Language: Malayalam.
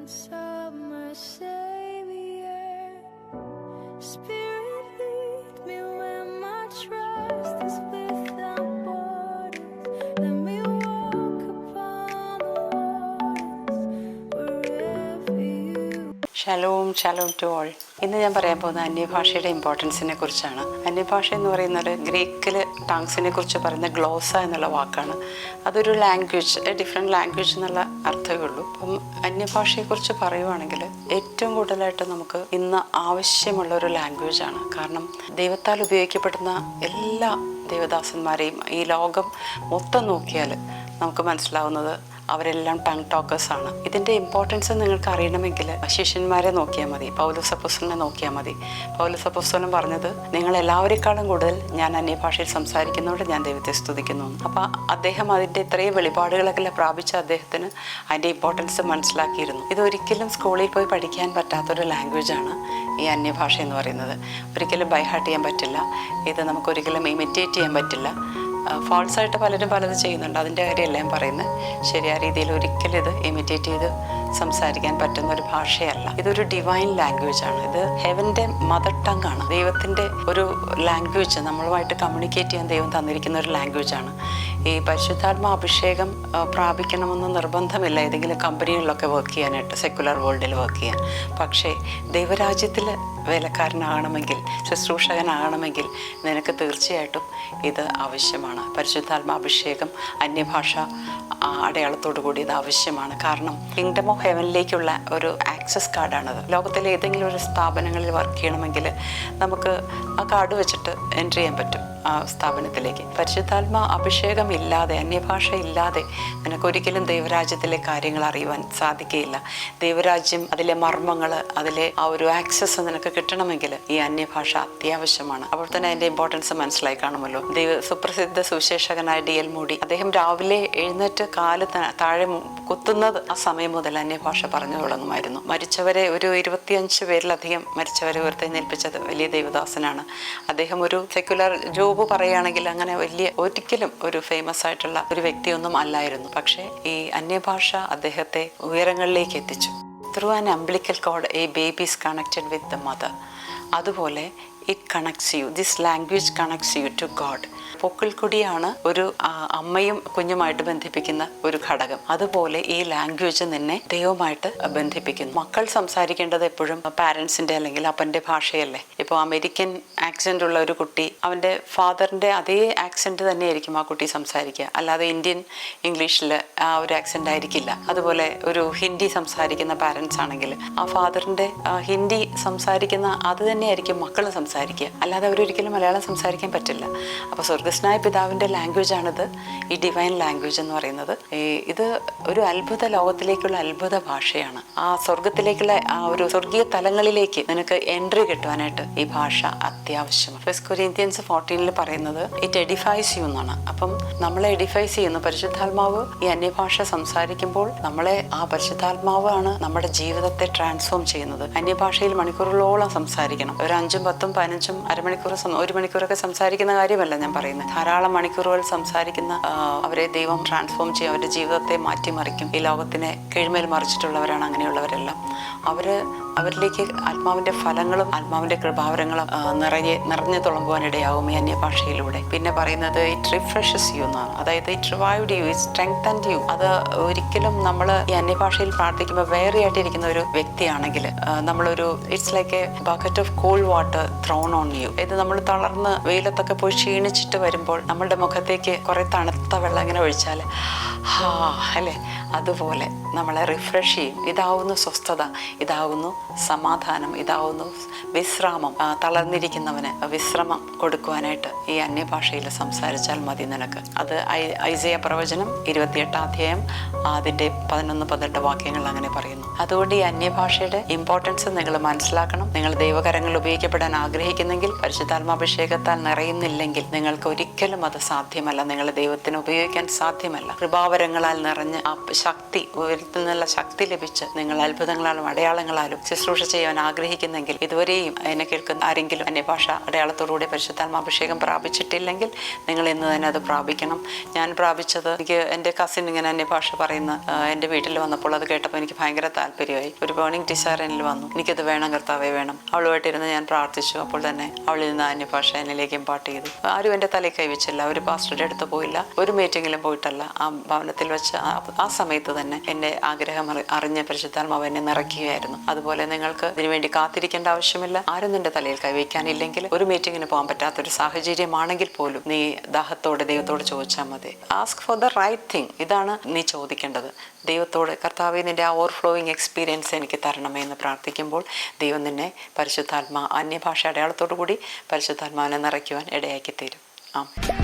presence of my Savior. Spirit, lead me where my trust is without borders. Let me walk upon the waters wherever you. Shalom shalom to all. ഇന്ന് ഞാൻ പറയാൻ പോകുന്ന അന്യഭാഷയുടെ ഇമ്പോർട്ടൻസിനെ കുറിച്ചാണ്. അന്യഭാഷ എന്ന് പറയുന്നത് ഗ്രീക്കിൽ ടങ്സിനെ കുറിച്ച് പറയുന്ന ഗ്ലോസ എന്നുള്ള വാക്കാണ്. അതൊരു ലാംഗ്വേജ്, ഡിഫറെൻറ്റ് ലാംഗ്വേജ് എന്നുള്ള അർത്ഥമേ ഉള്ളൂ. അപ്പം അന്യഭാഷയെക്കുറിച്ച് പറയുവാണെങ്കിൽ ഏറ്റവും കൂടുതലായിട്ട് നമുക്ക് ഇന്ന് ആവശ്യമുള്ള ഒരു ലാംഗ്വേജാണ്. കാരണം ദൈവത്താൽ ഉപയോഗിക്കപ്പെടുന്ന എല്ലാ ദേവദാസന്മാരെയും ഈ ലോകം മൊത്തം നോക്കിയാൽ നമുക്ക് മനസ്സിലാവുന്നത് അവരെല്ലാം ടങ് ടോക്കേഴ്സാണ്. ഇതിൻ്റെ ഇമ്പോർട്ടൻസ് നിങ്ങൾക്ക് അറിയണമെങ്കിൽ ശിഷ്യന്മാരെ നോക്കിയാൽ മതി, പൗലോസ് അപ്പോസ്തലനെ നോക്കിയാൽ മതി. പൗലോസ് അപ്പോസ്തലൻ പറഞ്ഞത്, നിങ്ങൾ എല്ലാവരെക്കാളും കൂടുതൽ ഞാൻ അന്യഭാഷയിൽ സംസാരിക്കുന്നതുകൊണ്ട് ഞാൻ ദൈവത്തെ സ്തുതിക്കുന്നു. അപ്പോൾ അദ്ദേഹം അതിൻ്റെ ഇത്രയും വെളിപാടുകളൊക്കെ പ്രാപിച്ച അദ്ദേഹത്തിന് അതിൻ്റെ ഇമ്പോർട്ടൻസ് മനസ്സിലാക്കിയിരുന്നു. ഇതൊരിക്കലും സ്കൂളിൽ പോയി പഠിക്കാൻ പറ്റാത്തൊരു ലാംഗ്വേജാണ് ഈ അന്യഭാഷ എന്ന് പറയുന്നത്. ഒരിക്കലും ബൈഹാർട്ട് ചെയ്യാൻ പറ്റില്ല. ഇത് നമുക്കൊരിക്കലും ഇമിറ്റേറ്റ് ചെയ്യാൻ പറ്റില്ല. ഫോൾസായിട്ട് പലരും പലത് ചെയ്യുന്നുണ്ട്, അതിൻ്റെ കാര്യമല്ല ഞാൻ പറയുന്നത്. ശരിയായ രീതിയിൽ ഒരിക്കലും ഇത് ഇമിറ്റേറ്റ് ചെയ്ത് സംസാരിക്കാൻ പറ്റുന്ന ഒരു ഭാഷയല്ല. ഇതൊരു ഡിവൈൻ ലാംഗ്വേജാണ്. ഇത് ഹെവൻ്റെ മദർ ടങ് ആണ്. ദൈവത്തിൻ്റെ ഒരു ലാംഗ്വേജ്, നമ്മളുമായിട്ട് കമ്മ്യൂണിക്കേറ്റ് ചെയ്യാൻ ദൈവം തന്നിരിക്കുന്ന ഒരു ലാംഗ്വേജാണ്. ഈ പരിശുദ്ധാത്മ അഭിഷേകം പ്രാപിക്കണമെന്ന് നിർബന്ധമില്ല ഏതെങ്കിലും കമ്പനികളിലൊക്കെ വർക്ക് ചെയ്യാനായിട്ട്, സെക്കുലർ വേൾഡിൽ വർക്ക് ചെയ്യാൻ. പക്ഷേ ദൈവരാജ്യത്തിൽ വേലക്കാരനാകണമെങ്കിൽ, ശുശ്രൂഷകനാകണമെങ്കിൽ നിനക്ക് തീർച്ചയായിട്ടും ഇത് ആവശ്യമാണ്. പരിശുദ്ധാത്മ അഭിഷേകം അന്യഭാഷ അടയാളത്തോടു കൂടി ഇത് ആവശ്യമാണ്. കാരണം കിങ്ഡം ഓഫ് ഹെവനിലേക്കുള്ള ഒരു ആക്സസ് കാർഡാണത്. ലോകത്തിലെ ഏതെങ്കിലും ഒരു സ്ഥാപനങ്ങളിൽ വർക്ക് ചെയ്യണമെങ്കിൽ നമുക്ക് ആ കാർഡ് വെച്ചിട്ട് എൻട്രി ചെയ്യാൻ പറ്റും ആ സ്ഥാപനത്തിലേക്ക്. പരിശുദ്ധാത്മ അഭിഷേകം ഇല്ലാതെ, അന്യഭാഷ ഇല്ലാതെ നിനക്കൊരിക്കലും ദൈവരാജ്യത്തിലെ കാര്യങ്ങൾ അറിയുവാൻ സാധിക്കുകയില്ല. ദൈവരാജ്യം, അതിലെ മർമ്മങ്ങൾ, അതിലെ ആ ഒരു ആക്സസ് നിനക്ക് കിട്ടണമെങ്കിൽ ഈ അന്യഭാഷ അത്യാവശ്യമാണ്. അപ്പോൾ തന്നെ അതിൻ്റെ ഇമ്പോർട്ടൻസ് മനസ്സിലായി കാണുമല്ലോ. സുപ്രസിദ്ധ സുവിശേഷകനായ D.L. മൂഡി, അദ്ദേഹം രാവിലെ എഴുന്നേറ്റ് കാല് താഴെ കുത്തുന്നത് ആ സമയം മുതൽ അന്യഭാഷ പറഞ്ഞു തുടങ്ങുമായിരുന്നു. മരിച്ചവരെ ഒരു 25 പേരിലധികം മരിച്ചവരെ ഉയർത്തെഴുന്നേൽപ്പിച്ചത് വലിയ ദൈവദാസനാണ്. അദ്ദേഹം ഒരു സെക്യുലർ ജോബ് പറയുകയാണെങ്കിൽ അങ്ങനെ ഒരിക്കലും ഒരു ഫേമസ് ആയിട്ടുള്ള ഒരു വ്യക്തിയൊന്നും അല്ലായിരുന്നു. പക്ഷേ ഈ അന്യഭാഷ അദ്ദേഹത്തെ ഉയരങ്ങളിലേക്ക് എത്തിച്ചു. Through an umbilical cord a baby is connected with the mother. അതുപോലെ it connects you, this language connects you to God. പൊക്കിൾക്കൊടിയാണ് ഒരു അമ്മയും കുഞ്ഞുമായിട്ട് ബന്ധിപ്പിക്കുന്ന ഒരു ഘടകം. അതുപോലെ ഈ ലാംഗ്വേജ് നിന്നെ ദൈവമായിട്ട് ബന്ധിപ്പിക്കുന്നു. മക്കൾ സംസാരിക്കേണ്ടത് എപ്പോഴും പാരൻസിൻ്റെ അല്ലെങ്കിൽ അപ്പൻ്റെ ഭാഷയല്ലേ. ഇപ്പോൾ അമേരിക്കൻ ആക്സെൻ്റ് ഉള്ള ഒരു കുട്ടി അവൻ്റെ ഫാദറിൻ്റെ അതേ ആക്സെൻറ്റ് തന്നെയായിരിക്കും ആ കുട്ടി സംസാരിക്കുക, അല്ലാതെ ഇന്ത്യൻ ഇംഗ്ലീഷിൽ ആ ഒരു ആക്സെൻ്റ് ആയിരിക്കില്ല. അതുപോലെ ഒരു ഹിന്ദി സംസാരിക്കുന്ന പാരൻസ് ആണെങ്കിൽ ആ ഫാദറിൻ്റെ ഹിന്ദി സംസാരിക്കുന്ന അത് തന്നെയായിരിക്കും മക്കൾ സംസാരിക്കുക, അല്ലാതെ അവരൊരിക്കലും മലയാളം സംസാരിക്കാൻ പറ്റില്ല. അപ്പോൾ സ്വർഗസ്നായ പിതാവിൻ്റെ ലാംഗ്വേജാണിത്, ഈ ഡിവൈൻ ലാംഗ്വേജ് എന്ന് പറയുന്നത്. ഇത് ഒരു അത്ഭുത ലോകത്തിലേക്കുള്ള അത്ഭുത ഭാഷയാണ്. ആ സ്വർഗത്തിലേക്കുള്ള ആ ഒരു സ്വർഗീയ തലങ്ങളിലേക്ക് നിനക്ക് എൻട്രി കിട്ടുവാനായിട്ട് ഈ ഭാഷ അത്യാവശ്യമാണ്. 1 Corinthians 14 പറയുന്നത് ഇറ്റ് എഡിഫൈസ് യു എന്നാണ്. അപ്പം നമ്മളെ എഡിഫൈസ് ചെയ്യുന്നു പരിശുദ്ധാത്മാവ്. ഈ അന്യഭാഷ സംസാരിക്കുമ്പോൾ നമ്മളെ ആ പരിശുദ്ധാത്മാവാണ് നമ്മുടെ ജീവിതത്തെ ട്രാൻസ്ഫോം ചെയ്യുന്നത്. അന്യഭാഷയിൽ മണിക്കൂറുകളോളം സംസാരിക്കണം. ഒരു 5, 10, 15, അരമണിക്കൂർ, 1 മണിക്കൂറൊക്കെ സംസാരിക്കുന്ന കാര്യമല്ല ഞാൻ പറയുന്നത്. ധാരാളം മണിക്കൂറുകൾ സംസാരിക്കുന്ന അവരെ ദൈവം ട്രാൻസ്ഫോം ചെയ്യും, അവരുടെ ജീവിതത്തെ മാറ്റിമറിക്കും. ഈ ലോകത്തിനെ കീഴ്മേൽ മറിച്ചിട്ടുള്ളവരാണ് അങ്ങനെയുള്ളവരെല്ലാം. അവരിലേക്ക് ആത്മാവിൻ്റെ ഫലങ്ങളും ആത്മാവിൻ്റെ കൃപാവരങ്ങളും നിറഞ്ഞു തുളുമ്പുവാനിടയാവും ഈ അന്യഭാഷയിലൂടെ. പിന്നെ പറയുന്നത് ഇറ്റ് റിഫ്രഷസ് യു എന്നാണ്. അതായത് it revived you, it strengthened you. അത് ഒരിക്കലും നമ്മൾ ഈ അന്യഭാഷയിൽ പ്രാർത്ഥിക്കുമ്പോൾ വേറെ ആയിട്ടിരിക്കുന്ന ഒരു വ്യക്തിയാണെങ്കിൽ നമ്മളൊരു it's like a bucket of cold water thrown on you. ഇത് നമ്മൾ തളർന്ന് വെയിലത്തൊക്കെ പോയി ക്ഷീണിച്ചിട്ട് വരുമ്പോൾ നമ്മളുടെ മുഖത്തേക്ക് കുറേ തണുത്ത വെള്ളം ഇങ്ങനെ ഒഴിച്ചാൽ അല്ലേ, അതുപോലെ നമ്മളെ റിഫ്രഷ് ചെയ്യും. ഇതാവുന്നു സ്വസ്ഥത, ഇതാവുന്നു സമാധാനം, ഇതാവുന്നു വിശ്രാമം. തളർന്നിരിക്കുന്നവന് വിശ്രമം കൊടുക്കുവാനായിട്ട് ഈ അന്യഭാഷയിൽ സംസാരിച്ചാൽ മതി നിനക്ക്. അത് ഐസയ പ്രവചനം 28 അധ്യായം അതിൻ്റെ 11, 12 വാക്യങ്ങൾ അങ്ങനെ പറയുന്നു. അതുകൊണ്ട് ഈ അന്യഭാഷയുടെ ഇമ്പോർട്ടൻസ് നിങ്ങൾ മനസ്സിലാക്കണം. നിങ്ങൾ ദൈവകരങ്ങൾ ഉപയോഗിക്കപ്പെടാൻ ആഗ്രഹിക്കുന്നെങ്കിൽ, പരിശുദ്ധാത്മാഭിഷേകത്താൽ നിറയുന്നില്ലെങ്കിൽ നിങ്ങൾക്ക് ഒരിക്കലും അത് സാധ്യമല്ല. നിങ്ങളെ ദൈവത്തിന് ഉപയോഗിക്കാൻ സാധ്യമല്ല. കൃപാവരങ്ങളാൽ നിറഞ്ഞ് ആ ശക്തി, ഉയരത്തിൽ നിന്നുള്ള ശക്തി ലഭിച്ച് നിങ്ങൾ അത്ഭുതങ്ങളാലും അടയാളങ്ങളാലും ശുശ്രൂഷ ചെയ്യാൻ ആഗ്രഹിക്കുന്നെങ്കിൽ, ഇതുവരെയും എന്നെ കേൾക്കുന്ന ആരെങ്കിലും അന്യഭാഷ അടയാളത്തോടുകൂടി പരിശുദ്ധാത്മാഭിഷേകം പ്രാപിച്ചിട്ടില്ലെങ്കിൽ നിങ്ങൾ ഇന്ന് തന്നെ അത് പ്രാപിക്കണം. ഞാൻ പ്രാപിച്ചത്, എനിക്ക് എൻ്റെ കസിൻ ഇങ്ങനെ അന്യഭാഷ പറയുന്ന എൻ്റെ വീട്ടിൽ വന്നപ്പോൾ അത് കേട്ടപ്പോൾ എനിക്ക് ഭയങ്കര താല്പര്യമായി. ഒരു ബേണിംഗ് ഡിസയർ എന്നിൽ വന്നു, എനിക്കത് വേണം, കർത്താവേ വേണം. അവളുമായിട്ടിരുന്ന് ഞാൻ പ്രാർത്ഥിച്ചു. അപ്പോൾ തന്നെ അവളിൽ നിന്ന് അന്യഭാഷ എന്നിലേക്ക് ഇമ്പാർട്ട് ചെയ്തു. ആരും എൻ്റെ തലയിൽ കൈവച്ചില്ല, ഒരു പാസ്റ്ററുടെ അടുത്ത് പോയില്ല, ഒരു മീറ്റിങ്ങിലും പോയിട്ടല്ല. ആ ഭവനത്തിൽ വെച്ച് ആ സമയത്ത് തന്നെ എൻ്റെ ആഗ്രഹം അറിഞ്ഞ പരിശുദ്ധാത്മാവ് എന്നെ നിറയ്ക്കുകയായിരുന്നു. അതുപോലെ നിങ്ങൾക്ക് ഇതിനുവേണ്ടി കാത്തിരിക്കേണ്ട ആവശ്യമില്ല. ആരും നിന്റെ തലയിൽ കൈവയ്ക്കാനില്ലെങ്കിൽ, ഒരു മീറ്റിങ്ങിന് പോകാൻ പറ്റാത്തൊരു സാഹചര്യമാണെങ്കിൽ പോലും നീ ദാഹത്തോടെ ദൈവത്തോട് ചോദിച്ചാൽ മതി. Ask for the right thing. ഇതാണ് നീ ചോദിക്കേണ്ടത് ദൈവത്തോട്. കർത്താവേ, നിൻ്റെ ആ ഓവർഫ്ലോയിങ് എക്സ്പീരിയൻസ് എനിക്ക് തരണമേ എന്ന് പ്രാർത്ഥിക്കുമ്പോൾ ദൈവം നിന്നെ അന്യഭാഷ അടയാളത്തോടു കൂടി പരിശുദ്ധാത്മാവിനെ നിറയ്ക്കുവാൻ ഇടയാക്കി തരും. ആമേൻ.